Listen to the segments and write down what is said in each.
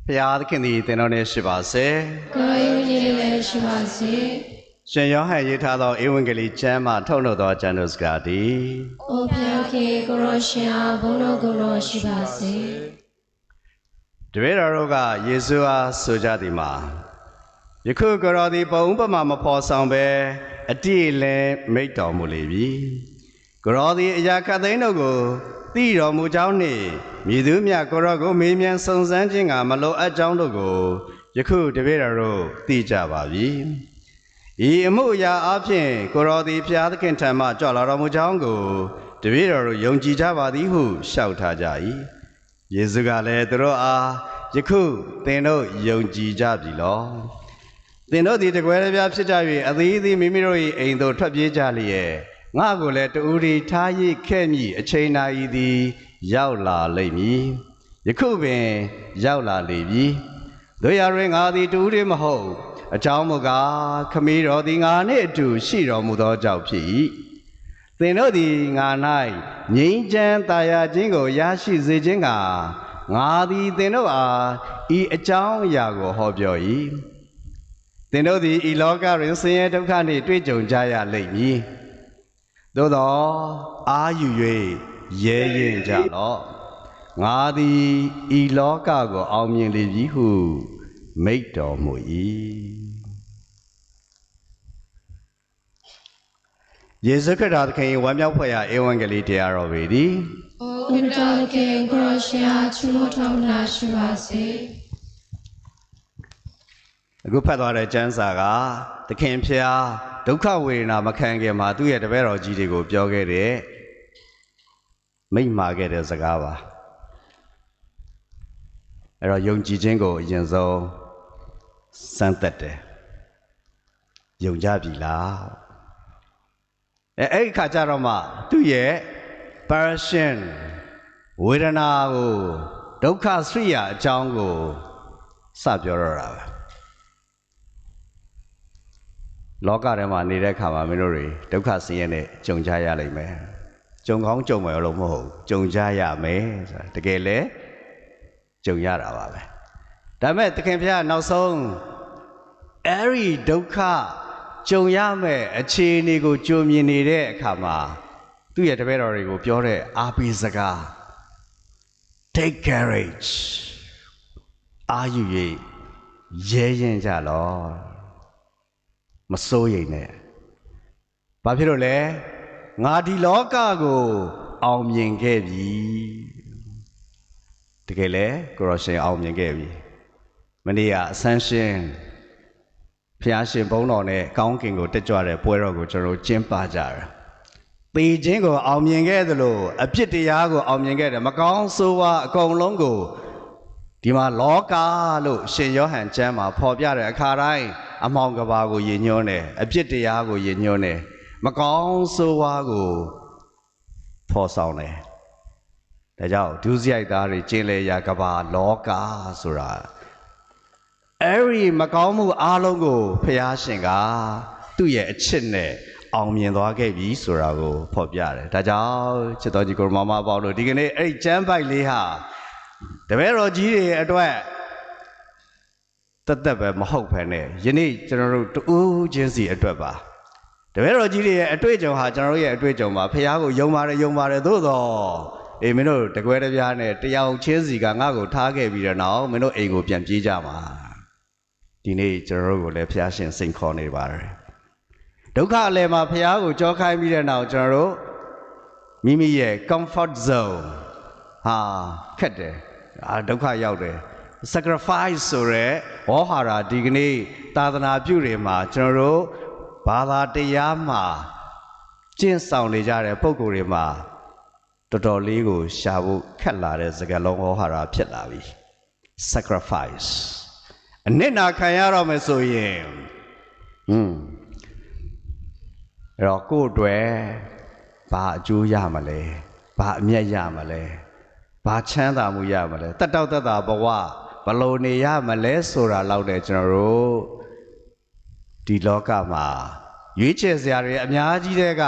ဖျားသခင်သည်သင်တော်နှင့်ရှိပါစေ။ကိုယ်ရည်ရည်လည်းရှိပါစေ။ရှင်ယောဟန်ရေးထားသောဧဝံဂေလိကျမ်းမှထုတ်နှုတ်သောကျမ်းတော်စကားသည်။အိုဖျားခင်ကိုရောရှင်အားဘုန်းတော်ကိုယ်တော်ရှိပါစေ။တပည့်တော်တို့ကယေရှုအားဆိုကြသည်မှာယခုကိုယ်တော်သည်ပုံဥပမာမဖော်ဆောင်ဘဲအတိအလင်းမိန့်တော်မူလေပြီ။ကိုယ်တော်သည်အရာခတ်သိမ်းတို့ကိုသိတော်မူကြောင်းနှင့်မြည်သူမြတ်ကိုယ်တော်ကိုမေးမြန်းစုံစမ်းခြင်းကမလိုအပ်ကြောင်းတို့ကိုယခုတပည့်တော်တို့သိကြပါပြီ။ဤအမှုအရာအဖြစ်ကိုယ်တော်သည်ဖျားသခင်ထံမှကြွလာတော်မူကြောင်းကိုတပည့်တော်တို့ယုံကြည်ကြပါသည်ဟုလျှောက်ထားကြ၏။ယေရှုကလည်းသူတို့အားယခုသင်တို့ယုံကြည်ကြပြီလော။သင်တို့သည်တကွဲတပြားဖြစ်ကြ၍အသီးသီးမိမိတို့၏အိမ်သို့ထွက်ပြေးကြလျက်ငါကိုလည်းတူရီထားရစ်ခဲ့မည်အချိန်နာဤသည်ရောက်လာလိမ့်မည်ယခုပင်ရောက်လာလေပြီတို့ရတွင်ငါသည်တူရီမဟုတ်အကြောင်းမူကားခမည်းတော်သည်ငါနှင့်အတူရှိတော်မူသောကြောင့်ဖြစ်၏သင်တို့သည်ငါ၌ငြိမ်းချမ်းသာယာခြင်းကိုရရှိစေခြင်းကငါသည်သင်တို့အားဤအကြောင်းအရာကိုဟောပြော၏သင်တို့သည်ဤလောကတွင်ဆင်းရဲဒုက္ခနှင့်တွေ့ကြုံကြရလိမ့်မည်သို့သောအာယူ၍ရဲရင်ကြလော့ငါသည်ဤလောကကိုအောင်မြင်လေပြီဟုမိန့်တော်မူ၏ယေရှုခရစ်တော်သခင်ဝမ်းမြောက်ဖွယ်ရာဧဝံဂေလိတရားတော်ပေသည်။အိုဥဒ္ဒါကေကိုရောရှင်အားချီးမွမ်းထောက်နာရှိပါစေ။အခုဖတ်သွားတဲ့ကျမ်းစာကသခင်ဖျားဒုက္ခဝေဒနာမခံခင်မှာသူ့ရဲ့တပည့်တော်ကြီးတွေကိုပြောခဲ့တဲ့မိန့်မာခဲ့တဲ့စကားပါအဲ့တော့ယုံကြည်ခြင်းကိုအရင်ဆုံးစမ်းသပ်တယ်ယုံကြပြီလားအဲ့ဒီခါကျတော့မှသူ့ရဲ့ passion ဝေဒနာကိုဒုက္ခစရိယာအကြောင်းကိုစပြောတော့တာပဲလောကထဲမှာနေတဲ့အခါမှာမင်းတို့တွေဒုက္ခဆင်းရဲနဲ့ကြုံကြရလိမ့်မယ်။ကြုံကောင်းကြုံမယ်လို့မဟုတ်ကြုံကြရမယ်ဆိုတာတကယ်လဲကြုံရတာပါပဲ။ဒါပေမဲ့သခင်ဖျားနောက်ဆုံးအဲ့ဒီဒုက္ခကြုံရမယ်အခြေအနေကိုကြုံမြင်နေတဲ့အခါမှာသူ့ရဲ့တပည့်တော်တွေကိုပြောတဲ့အားပေးစကား Take courage အာယူ၍ရဲရင်ကြလော့မစိုးရိမ်နဲ့ဘာဖြစ်လို့လဲငါဒီလောကကိုအောင်မြင်ခဲ့ပြီတကယ်လဲကိုရောရှင်အောင်မြင်ခဲ့ပြီမနေ့ကအဆန်းရှင်ဖျားရှင်ဘုန်းတော်နဲ့ကောင်းကင်ကိုတက်ကြွတဲ့ပွဲတော်ကိုကျွန်တော်ကျင်းပကြတာပေခြင်းကိုအောင်မြင်ခဲ့သလိုအပြစ်တရားကိုအောင်မြင်ခဲ့တယ်မကောင်းဆိုးဝါးအကုန်လုံးကိုဒီမှာလောကလို့ရှင်ယောဟန်ကျမ်းမှာဖော်ပြတဲ့အခါတိုင်းအမောင်ကဘာကိုယဉ်ညွှန်းတယ်အပြစ်တရားကိုယဉ်ညွှန်းတယ်မကောင်းဆိုးဝါးကိုဖော်ဆောင်တယ်ဒါကြောင့်ဒုစရိုက်သားတွေကျင်လေရာကဘာလောကဆိုတာအဲ့ဒီမကောင်းမှုအလုံးကိုဖျားရှင်ကသူ့ရဲ့အချစ်နဲ့အောင်မြင်သွားခဲ့ပြီဆိုတာကိုဖော်ပြတယ်ဒါကြောင့်ချစ်တော်ကြီးကိုမမပေါလို့ဒီကနေ့အဲ့ဒီကျမ်းပိုက်လေးဟာတပည့်တော်ကြီးတွေအတွက်တသက်ပဲမဟုတ်ဘဲနဲ့ယနေ့ကျွန်တော်တို့တူးချင်းစီအတွက်ပါတပည့်တော်ကြီးတွေရဲ့အတွေ့အကြုံဟာကျွန်တော်တို့ရဲ့အတွေ့အကြုံပါဖခင်ကိုယုံပါတယ်သို့တော့မင်းတို့တကွဲတပြားနဲ့တယောက်ချင်းစီကငါ့ကိုထားခဲ့ပြီးတော့နောက်မင်းတို့အိမ်ကိုပြန်ပြေးကြပါဒီနေ့ကျွန်တော်တို့ကိုလည်းဖခင်ရှင်စိန်ခေါ်နေပါတယ်ဒုက္ခအလယ်မှာဖခင်ကိုကြောခိုင်းပြီးတဲ့နောက်ကျွန်တော်တို့မိမိရဲ့ comfort zone ဟာခက်တယ်ဒုက္ခရောက်တယ်sacrifice ဆိုရဲဝေါ်ဟာရာဒီကနေ့သာသနာပြုတွေမှာကျွန်တော်တို့ဘာသာတရားမှာကျင့်ဆောင်နေကြတဲ့ပုံကိုယ်တွေမှာတော်တော်လေးကိုရှာဖို့ခက်လာတဲ့စကားလုံးဝေါ်ဟာရာဖြစ်လာပြီ sacrifice အနစ်နာခံရတော့မယ်ဆိုရင်အဲ့တော့ကိုယ့်အတွက်ဘာအကျိုးရမလဲဘာအမြတ်ရမလဲဘာချမ်းသာမှုရမလဲတက်တောက်တက်တာဘဝဘလို့နေရမလဲဆိုတာလောက်တဲ့ကျွန်တော်တို့ဒီလောကမှာရွေးချယ်စရာတွေအများကြီးတဲ့က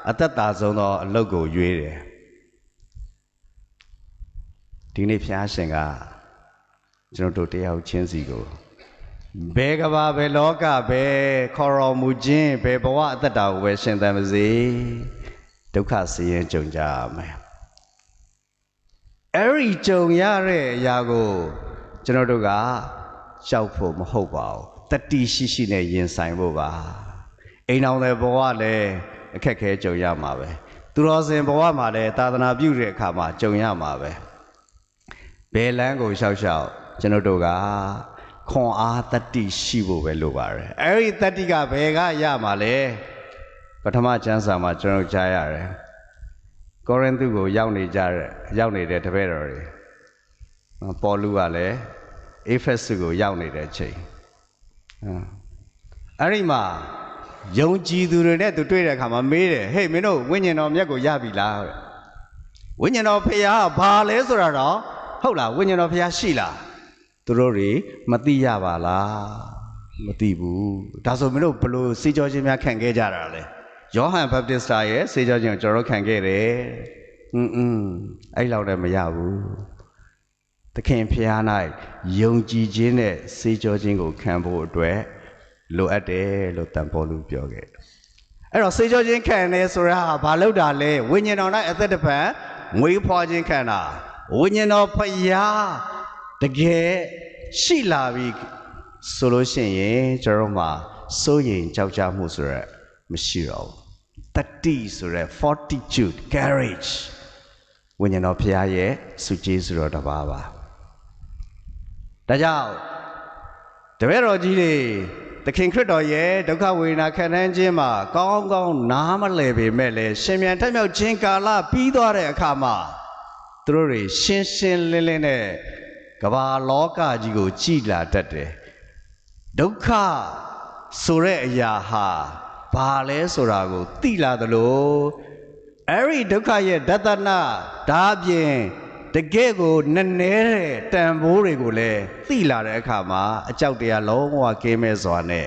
အသက်သာဆုံးသောအလုပ်ကိုရွေးတယ်ဒီနေ့ဖျားရှင်က ကျွန်တော်တို့တရားချင်းစီကိုဘယ်ကဘာဘယ်လောကဘယ်ခေါ်တော်မူခြင်းဘယ်ဘဝအသက်တာကိုပဲရှင်သန်ပါစေဒုက္ခဆင်းရဲကြုံကြရမယ်အဲ့ဒီကြုံရတဲ့အရာကိုကျွန်တော်တို့ကကြောက်ဖို့မဟုတ်ပါဘူးတတိရှိရှိနဲ့ရင်ဆိုင်ဖို့ပါအိမ်အောင်တဲ့ဘဝလည်းအခက်ခဲကြုံရမှာပဲသူတော်စင်ဘဝမှာလည်းသာသနာပြုတဲ့အခါမှာကြုံရမှာပဲဘယ်လမ်းကိုရှောက်ကျွန်တော်တို့ကခွန်အားတတိရှိဖို့ပဲလိုပါတယ်အဲ့ဒီတတိကဘယ်ကရမှာလဲပထမကျမ်းစာမှာကျွန်တော်ကြားရတယ်ကောရိန္သုကိုရောက်နေတဲ့တပည့်တော်တွေပေါလုကလည်းအေဖက်ဆုကိုရောက်နေတဲ့အချိန်အဲ့ဒီမှာယုံကြည်သူတွေနဲ့သူတွေ့တဲ့အခါမှာမေးတယ်ဟေးမင်းတို့ဝိညာဉ်တော်မြတ်ကိုရပြီလားဝိညာဉ်တော်ဖခင်ကဘာလဲဆိုတာတော့ဟုတ်လားဝိညာဉ်တော်ဖခင်ရှိလားသူတို့တွေမသိရပါလားမသိဘူးဒါဆိုမင်းတို့ဘလို့စေကြောခြင်းများခံခဲ့ကြတာလဲယောဟန်ဘပ်တစ်စတာရဲ့စေကြောခြင်းကိုကျွန်တော်ခံခဲ့တယ်အဲ့လောက်လည်းမရဘူးသခင်ဖခင်၌ယုံကြည်ခြင်းနဲ့စေကြောခြင်းကိုခံဖို့အတွက်လိုအပ်တယ်လို့တန်ဖိုးလူပြောခဲ့အဲ့တော့စေကြောခြင်းခံတယ်ဆိုတာဘာလို့တာလဲဝိညာဉ်တော်၌အသက်တပံငွေဖွာခြင်းခံတာဝိညာဉ်တော်ဖျားတကယ်ရှိလာပြီဆိုလို့ရှိရင်ကျွန်တော်မှာစိုးရိမ်ကြောက်ကြမှုဆိုရက်မရှိတော့ဘူးတတိဆိုရက် fortitude courage ဝိညာဉ်တော်ဖျားရဲ့စုကျေးဇူးတော်တစ်ပါးပါဒါကြောင့်တပည့်တော်ကြီးတွေသခင်ခရစ်တော်ရဲ့ဒုက္ခဝေဒနာခံနိုင်ခြင်းမှာကောင်းကောင်းနားမလည်ပေမဲ့လည်းရှင်ပြန်ထမြောက်ခြင်းကာလပြီးသွားတဲ့အခါမှာသူတို့တွေရှင်းရှင်းလင်းလင်းနဲ့ကမ္ဘာလောကကြီးကိုကြည်လာတတ်တယ်ဒုက္ခဆိုတဲ့အရာဟာဘာလဲဆိုတာကိုသိလာသလိုအဲ့ဒီဒုက္ခရဲ့ဒသနာဒါပြင်တကယ့်ကိုနည်းနည်းတဲ့တန်ဖိုးတွေကိုလည်းသိလာတဲ့အခါမှာအကြောက်တရားလုံးဝကင်းမဲ့စွာနဲ့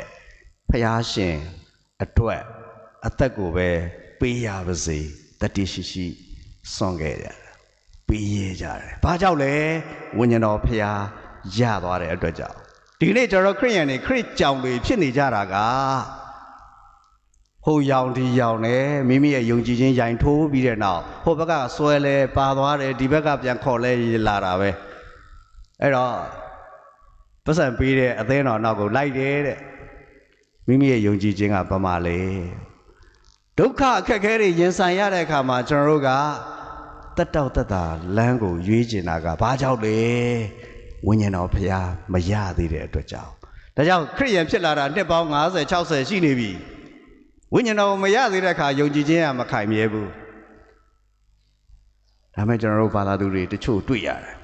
ဖျားရှင်အတွက်အသက်ကိုပဲပေးရပါစေတတိရှိရှိစွန့်ခဲ့ကြတယ်ပေးရကြတယ်ဘာကြောင့်လဲဝိညာဉ်တော်ဖျားရသွားတဲ့အတွက်ကြောင့်ဒီနေ့ကျွန်တော်ခရစ်ယာန်တွေခရစ်ကြောင်တွေဖြစ်နေကြတာကဟိုရောင်ဒီရောင်နဲ့မိမိရဲ့ယုံကြည်ခြင်းယိုင်ထိုးပြီးတဲ့နောက်ဟိုဘက်ကဆွဲလဲပါသွားတယ်ဒီဘက်ကပြန်ခေါ်လဲလာတာပဲအဲ့တော့ပတ်စံပေးတဲ့အသင်းတော်နောက်ကိုလိုက်တယ်တဲ့မိမိရဲ့ယုံကြည်ခြင်းကဘာမှလဲဒုက္ခအခက်အခဲတွေရင်ဆိုင်ရတဲ့အခါမှာကျွန်တော်တို့ကတက်တောက်တက်တာလမ်းကိုရွေးကျင်တာကဘာကြောင့်လဲဝိညာဉ်တော်ဖျားမရသေးတဲ့အတွက်ကြောင့်ဒါကြောင့်ခရစ်ယာန်ဖြစ်လာတာနှစ်ပေါင်း50 60ရှိနေပြီဝိညာဉ်တော်မရသေးတဲ့အခါယုံကြည်ခြင်းကမခိုင်မြဲဘူးဒါမဲ့ကျွန်တော်တို့ဘာသာသူတွေတချို့တွေ့ရတယ်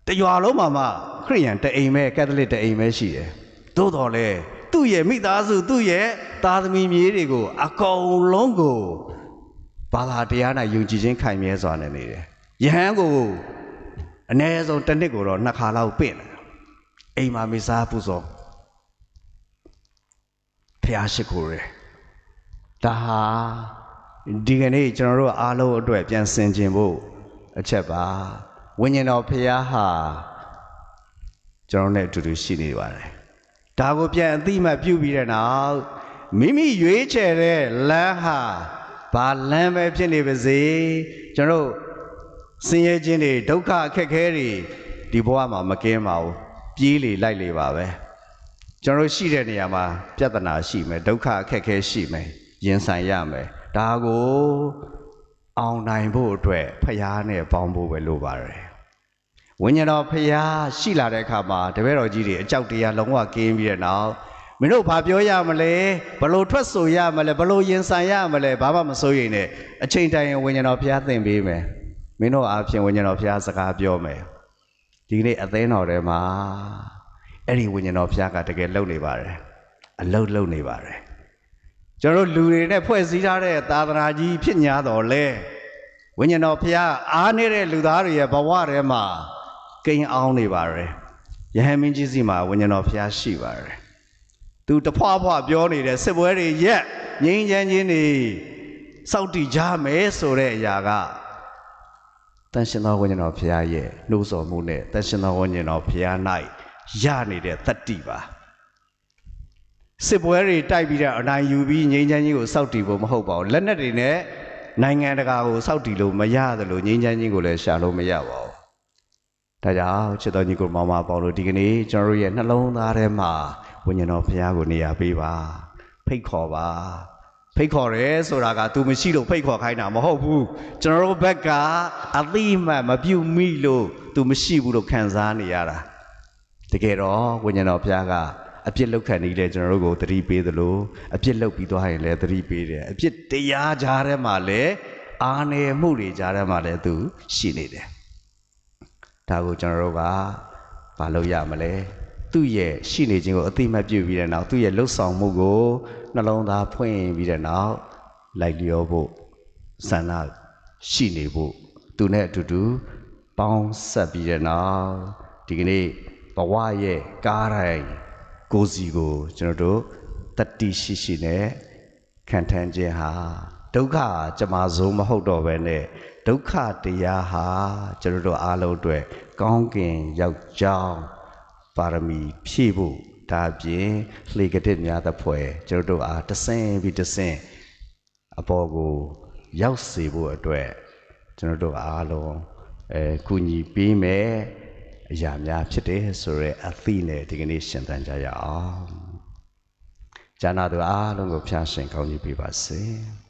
တရွာလုံးမှာမှခရစ်ယာန်တအိမ်ပဲကက်သလစ်တအိမ်ပဲရှိတယ်သို့တော်လဲသူ့ရဲ့မိသားစုသူ့ရဲ့သားသမီးမြေးတွေကိုအကုန်လုံးကိုဘာသာတရားနဲ့ယုံကြည်ခြင်းခိုင်မြဲစွာနဲ့နေတယ်ယဟန်ကိုအနည်းဆုံးတစ်နှစ်ကိုတော့2 ခါလောက်ပင့်တယ်အိမ်မှာမိစားပူဇော်ဖျားရှိခိုးတယ်ဒါဟာဒီကနေ့ကျွန်တော်တို့အားလုံးအတွက်ပြန်ဆင်ခြင်ဖို့အချက်ပါဝိညာဉ်တော်ဖျားဟာကျွန်တော်နဲ့အတူတူရှိနေပါတယ်ဒါကိုပြန်အသိမှတ်ပြုပြီးတဲ့နောက်မိမိရွေးချယ်တဲ့လမ်းဟာဘာလမ်းပဲဖြစ်နေပါစေကျွန်တော်ဆင်းရဲခြင်းတွေဒုက္ခအခက်အခဲတွေဒီဘဝမှာမကင်းပါဘူးပြေးလေလိုက်လေပါပဲကျွန်တော်ရှိတဲ့နေရာမှာပြဿနာရှိမယ်ဒုက္ခအခက်အခဲရှိမယ်ရင်ဆိုင်ရမယ်ဒါကိုအောင်နိုင်ဖို့အတွက်ဖျားနဲ့ပေါင်းဖို့ပဲလိုပါတယ်ဝိညာဉ်တော်ဖျားရှိလာတဲ့အခါမှာတပည့်တော်ကြီးတွေအကြောက်တရားလုံးဝကင်းပြီးတဲ့နောက်မင်းတို့ဘာပြောရမလဲဘလို့ထွက်ဆိုရမလဲဘလို့ရင်ဆိုင်ရမလဲဘာမှမစိုးရိမ်နဲ့အချိန်တိုင်းဝိညာဉ်တော်ဖျားသင်ပေးမယ်မင်းတို့အားဖြင့်ဝိညာဉ်တော်ဖျားစကားပြောမယ်ဒီနေ့အသင်းတော်ထဲမှာအဲ့ဒီဝိညာဉ်တော်ဖျားကတကယ်လုံနေပါတယ်အလုတ်လုံနေပါတယ်ကျွန်တော်လူတွေနဲ့ဖွဲ့စည်းထားတဲ့သာသနာကြီးဖြစ်냐တော်လဲဝိညာဉ်တော်ဖျားအားနေတဲ့လူသားတွေရဲ့ဘဝထဲမှာကိန်းအောင်နေပါတယ်ယဟန်မင်းကြီးစီမှာဝိညာဉ်တော်ဖျားရှိပါတယ်သူတဖွာဖွာပြောနေတဲ့စစ်ပွဲတွေရက်ငြိမ်းချမ်းခြင်းတွေစောင့်တည်ကြမယ်ဆိုတဲ့အရာက တန်ရှင်သောဝိညာဉ်တော်ဖျားရဲ့နှိုးဆော်မှုနဲ့တန်ရှင်သောဝိညာဉ်တော်ဖျား၌ရနေတဲ့တတ္တိပါစစ်ပွဲတွေတိုက်ပြီးတော့အနိုင်ယူပြီးငြိမ်းချမ်းကြီးကိုစောင့်တည်ဖို့မဟုတ်ပါဘူးလက်နက်တွေနဲ့နိုင်ငံတကာကိုစောင့်တည်လို့မရသလိုငြိမ်းချမ်းကြီးကိုလည်းရှာလို့မရပါဘူးဒါကြောင့်ချစ်တော်ညီကိုမောင်မပေါင်းလို့ဒီကနေ့ကျွန်တော်တို့ရဲ့နှလုံးသားထဲမှာဝိညာဉ်တော်ဖျားကိုနေရာပေးပါဖိတ်ခေါ်ပါဖိတ်ခေါ်ရဲဆိုတာက तू မရှိလို့ဖိတ်ခေါ်ခိုင်းတာမဟုတ်ဘူးကျွန်တော်တို့ဘက်ကအသိမှတ်မပြုမိလို့ तू မရှိဘူးလို့ခံစားနေရတာတကယ်တော့ဝိညာဉ်တော်ဘုရားကအပြစ်လောက်ခံနေတဲ့ကျွန်တော်တို့ကိုသတိပေးသလိုအပြစ်လောက်ပြီးသွားရင်လည်းသတိပေးတယ်အပြစ်တရားကြားထဲမှာလည်းအာနယ်မှုတွေကြားထဲမှာလည်း तू ရှိနေတယ်ဒါကိုကျွန်တော်တို့ကမလုပ်ရမလဲသူ့ရဲ့ရှိနေခြင်းကိုအသိမှတ်ပြုပြီးတဲ့နောက်သူ့ရဲ့လှုပ်ဆောင်မှုကိုနှလုံးသားဖွင့်ပြီးတဲ့နောက်လိုက်လျောဖို့ဆန္ဒရှိနေဖို့သူနဲ့အတူတူပေါင်းဆက်ပြီးတဲ့နောက်ဒီကနေ့ဘဝရဲ့ကားတိုင်းကိုယ်စီကိုကျွန်တော်တို့တတိရှိရှိနဲ့ခံထမ်းခြင်းဟာဒုက္ခကြမှာစိုးမဟုတ်တော့ဘဲနဲ့ဒုက္ခတရားဟာကျွန်တော်တို့အားလုံးအတွက်ကောင်းကင်ရောက်ကြောင်းပါရမီဖြည့်ဖို့ဒါပြင်လှေကတစ်များသဖွယ်ကျွန်တော်တို့အားတဆင်းပြီးတဆင်းအပေါ်ကိုရောက်စေဖို့အတွက်ကျွန်တော်တို့အားလုံးကူညီပေးမယ်အရာများဖြစ်တယ်ဆိုရဲအသိနဲ့ဒီကနေ့ရှင်းသင်ကြရအောင်။ဉာဏ်တော်အားလုံးကိုဖျားရှင်ကောင်းကြီးပေးပါစေ။